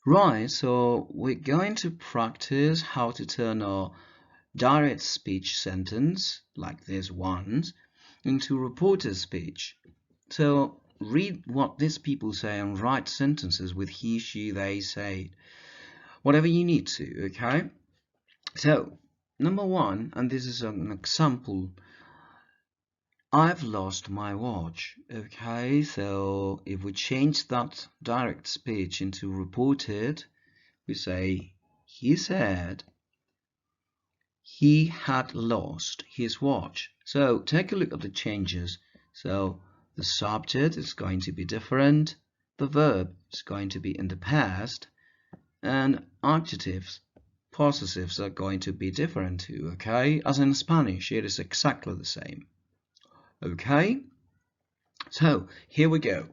Right, so we're going to practice how to turn a direct speech sentence, like this ones, into reported speech. So read what these people say and write sentences with he, she, they, say, whatever you need to, okay? So, number one, and this is an example, I've lost my watch. Okay, so if we change that direct speech into reported, we say, he said he had lost his watch. So take a look at the changes. So the subject is going to be different, the verb is going to be in the past, and adjectives, possessives are going to be different too, okay? As in Spanish, it is exactly the same. Okay, so here we go.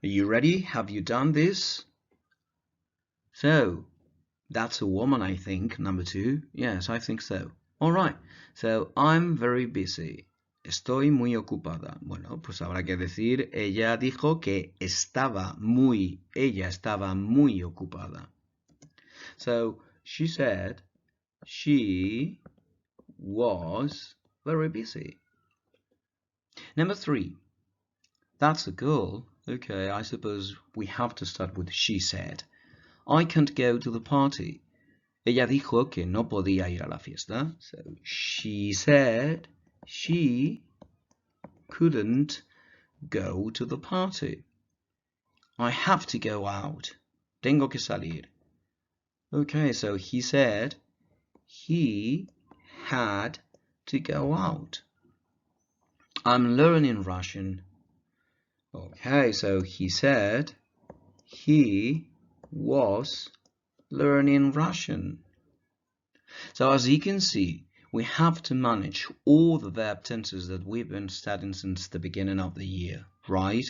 Are you ready? Have you done this? So that's a woman, I think, number two. Yes, I think so. All right. So I'm very busy. Estoy muy ocupada. Bueno, pues habrá que decir, ella dijo que ella estaba muy ocupada. So she said she was very busy. Number three, that's a girl. Okay, I suppose we have to start with she said. I can't go to the party. Ella dijo que no podía ir a la fiesta. So she said she couldn't go to the party. I have to go out. Tengo que salir. Okay, so he said he had to go out. I'm learning Russian. Okay, so he said he was learning Russian. So as you can see, we have to manage all the verb tenses that we've been studying since the beginning of the year, right?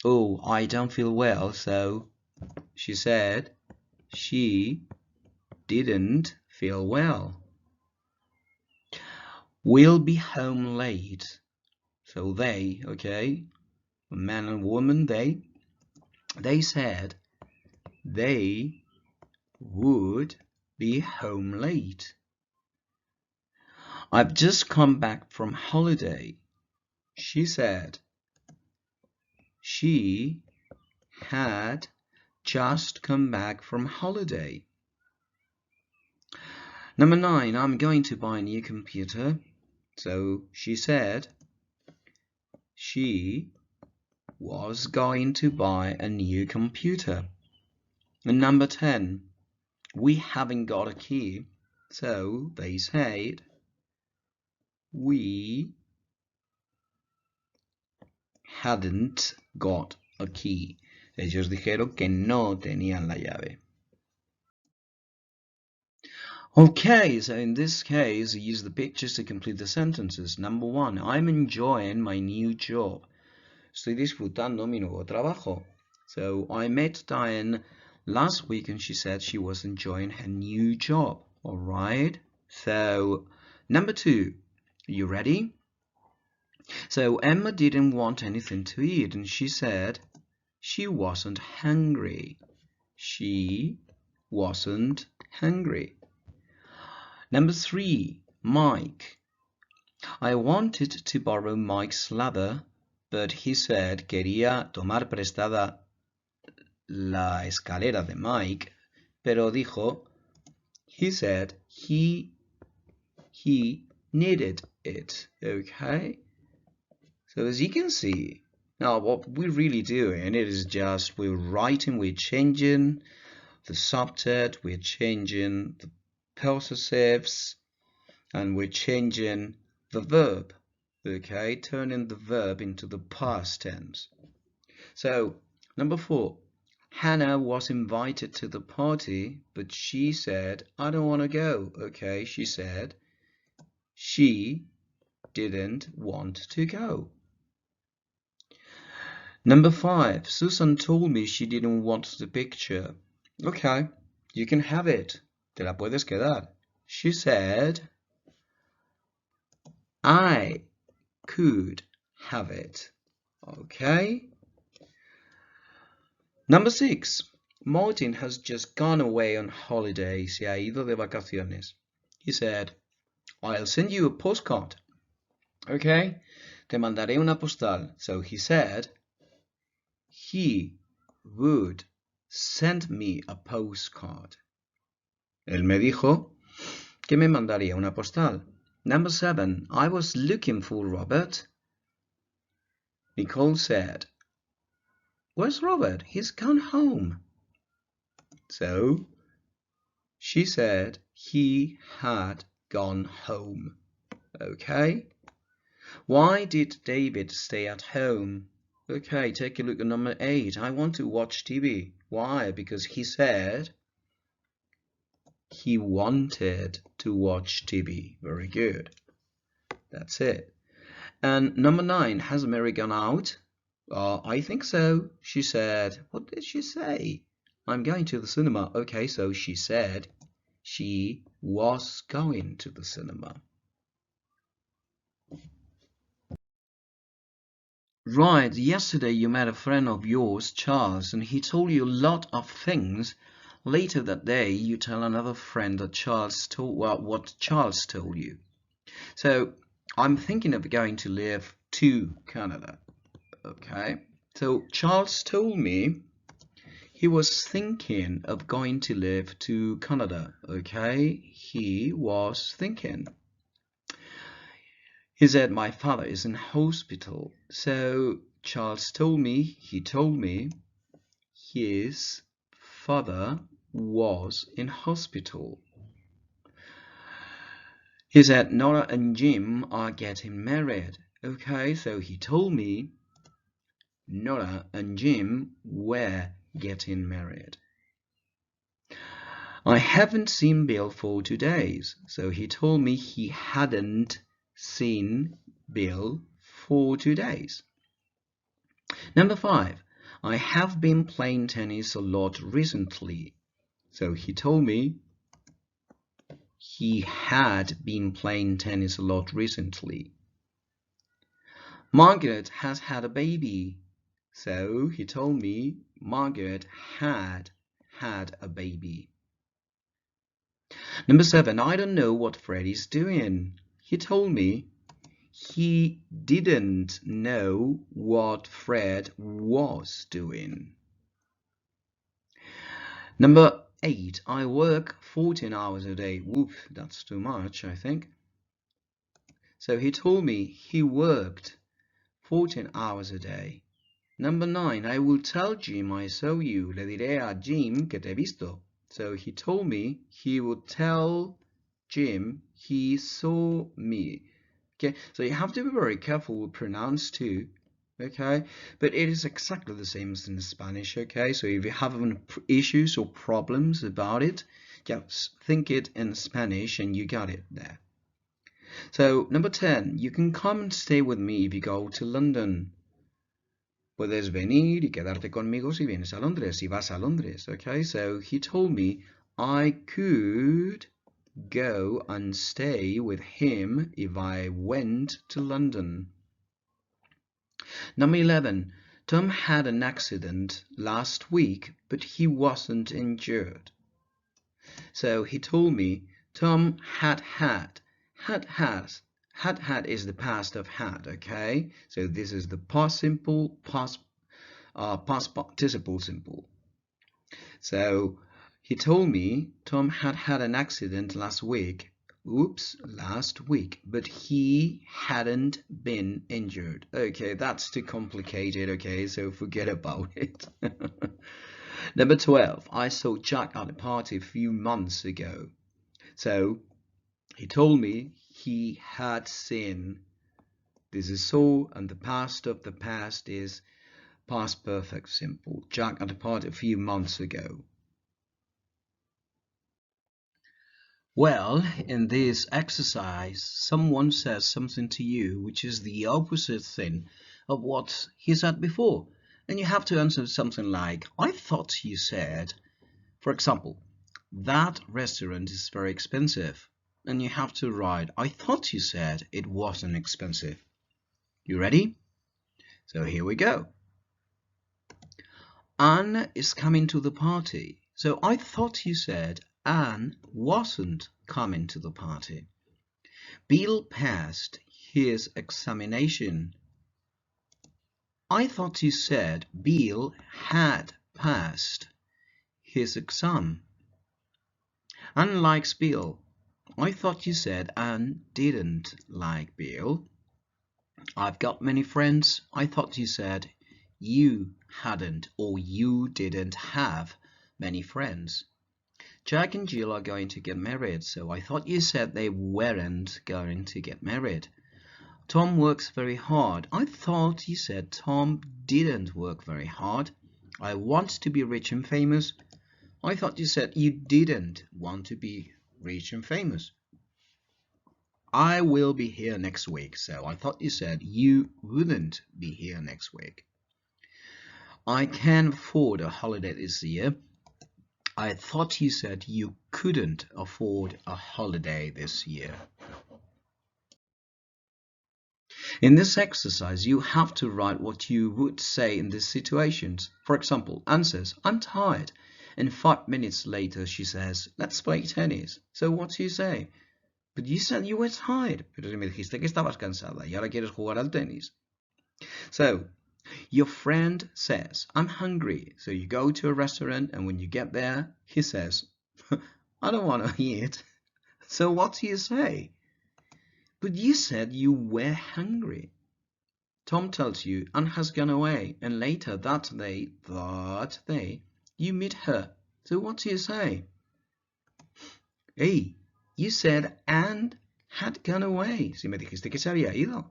Oh, I don't feel well, so she said she didn't feel well. We'll be home late. So they, okay, man and woman, they said they would be home late. I've just come back from holiday. She said she had just come back from holiday. Number 9, I'm going to buy a new computer. So she said she was going to buy a new computer. And number 10, we haven't got a key. So they said we hadn't got a key. Ellos dijeron que no tenían la llave. Okay, so in this case, use the pictures to complete the sentences. Number 1, I'm enjoying my new job. Estoy disfrutando mi nuevo trabajo. So I met Diane last week and she said she was enjoying her new job. All right. So number 2, are you ready? So Emma didn't want anything to eat and she said she wasn't hungry. She wasn't hungry. Number 3, Mike. I wanted to borrow Mike's ladder, but he said quería tomar prestada la escalera de Mike, pero dijo, he said he needed it. Okay? So as you can see, now what we're really doing, it is just we're writing, we're changing the subject, we're changing the possessives, and we're changing the verb. Okay, turning the verb into the past tense. So number 4, Hannah was invited to the party, but she said, I don't want to go. Okay, she said she didn't want to go. Number 5, Susan told me she didn't want the picture. Okay, you can have it. Te la puedes quedar. She said, I could have it. Okay. Number 6, Martin has just gone away on holiday. Se ha ido de vacaciones. He said, I'll send you a postcard. Okay? Te mandaré una postal. So he said, he would send me a postcard. Él me dijo que me mandaría una postal. Number 7. I was looking for Robert. Nicole said, where's Robert? He's gone home. So she said he had gone home. Okay? Why did David stay at home? Okay, take a look at number 8. I want to watch TV. Why? Because he said he wanted to watch TV. Very good. That's it. And number 9, has Mary gone out? I think so. She said, what did she say? I'm going to the cinema. Okay, so she said she was going to the cinema. Right, yesterday you met a friend of yours, Charles, and he told you a lot of things. Later that day, you tell another friend that Charles told, well, what Charles told you. So, I'm thinking of going to live to Canada. Okay, so Charles told me he was thinking of going to live to Canada. Okay, he was thinking. He said, my father is in hospital. So Charles told me, he told me his father was in hospital. He said, Nora and Jim are getting married. Okay, so he told me Nora and Jim were getting married. I haven't seen Bill for 2 days. So he told me he hadn't seen Bill for 2 days. Number 5, I have been playing tennis a lot recently. So he told me he had been playing tennis a lot recently. Margaret has had a baby. So he told me Margaret had had a baby. Number 7, I don't know what Freddy's doing. He told me he didn't know what Fred was doing. Number 8, I work 14 hours a day. Whoop, that's too much, I think. So he told me he worked 14 hours a day. Number 9, I will tell Jim I saw you. Le diré a Jim que te he visto. So he told me he would tell Jim he saw me. Okay, so you have to be very careful with pronounce too. Okay, but it is exactly the same as in Spanish. Okay, so if you have issues or problems about it, just think it in Spanish and you got it there. So number 10, you can come and stay with me if you go to London. Puedes venir y quedarte conmigo si vienes a Londres, si vas a Londres. Okay, so he told me I could go and stay with him if I went to London. Number 11, Tom had an accident last week, but he wasn't injured. So he told me Tom had is the past of had. Okay, so this is the past simple, past participle simple. So he told me Tom had an accident last week. Oops, last week, but he hadn't been injured. Okay, that's too complicated. Okay, so forget about it. Number 12, I saw Jack at a party a few months ago. So he told me he had seen. This is saw, and the past of the past is past perfect simple. Jack at a party a few months ago. Well, in this exercise, someone says something to you which is the opposite thing of what he said before. And you have to answer something like, I thought you said, for example, that restaurant is very expensive. And you have to write, I thought you said it wasn't expensive. You ready? So here we go. Anne is coming to the party. So I thought you said Anne wasn't coming to the party. Bill passed his examination. I thought you said Bill had passed his exam. Anne likes Bill. I thought you said Anne didn't like Bill. I've got many friends. I thought you said you hadn't or you didn't have many friends. Jack and Jill are going to get married, so I thought you said they weren't going to get married. Tom works very hard. I thought you said Tom didn't work very hard. I want to be rich and famous. I thought you said you didn't want to be rich and famous. I will be here next week, so I thought you said you wouldn't be here next week. I can afford a holiday this year. I thought you said you couldn't afford a holiday this year. In this exercise, you have to write what you would say in these situations. For example, Anne says, I'm tired. And 5 minutes later, she says, let's play tennis. So what do you say? But you said you were tired. Pero me dijiste que estabas cansada y ahora quieres jugar al tenis. So, your friend says, I'm hungry. So you go to a restaurant and when you get there, he says, I don't want to eat. So what do you say? But you said you were hungry. Tom tells you Anne has gone away and later that day, you meet her. So what do you say? Hey, you said Anne had gone away. Si me dijiste que se había ido.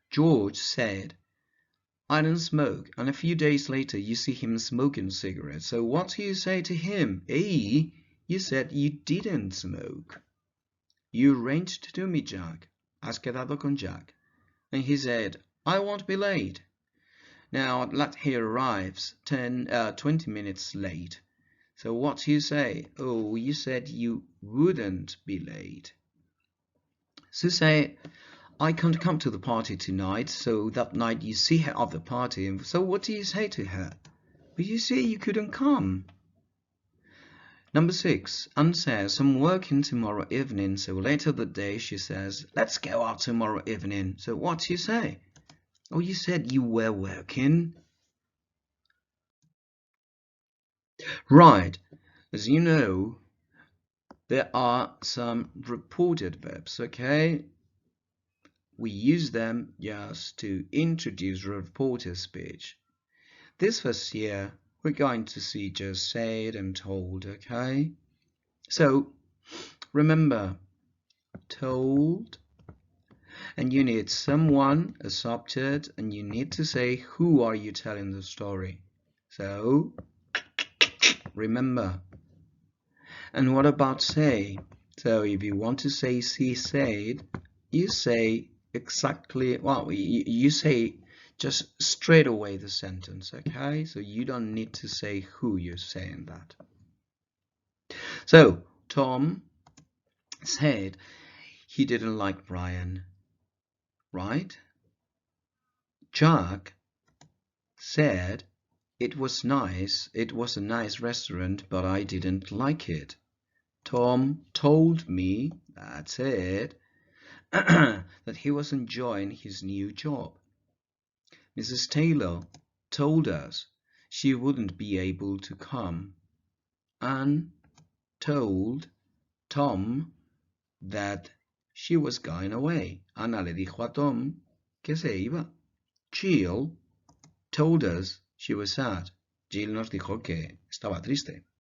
George said, I don't smoke, and a few days later you see him smoking cigarettes. So what do you say to him? Hey, you said you didn't smoke. You arranged to meet Jack. Has quedado con Jack. And he said, I won't be late. Now he arrives 20 minutes late. So what do you say? Oh, you said you wouldn't be late. So say, I can't come to the party tonight, so that night you see her at the party. So what do you say to her? But you say you couldn't come. Number 6, Anne says, I'm working tomorrow evening, so later that day she says, let's go out tomorrow evening. So what do you say? Oh, you said you were working. Right, as you know, there are some reported verbs, okay? We use them just to introduce reported speech. This first year, we're going to see just said and told, okay? So, remember, told, and you need someone, a subject, and you need to say who are you telling the story. So, remember. And what about say? So if you want to say she said, you say exactly, well, you say just straight away the sentence, okay? So you don't need to say who you're saying that. So Tom said he didn't like Brian, right? Jack said it was nice, it was a nice restaurant, but I didn't like it. Tom told me, that's it, that he was enjoying his new job. Mrs. Taylor told us she wouldn't be able to come. Anne told Tom that she was going away. Ana le dijo a Tom que se iba. Jill told us she was sad. Jill nos dijo que estaba triste.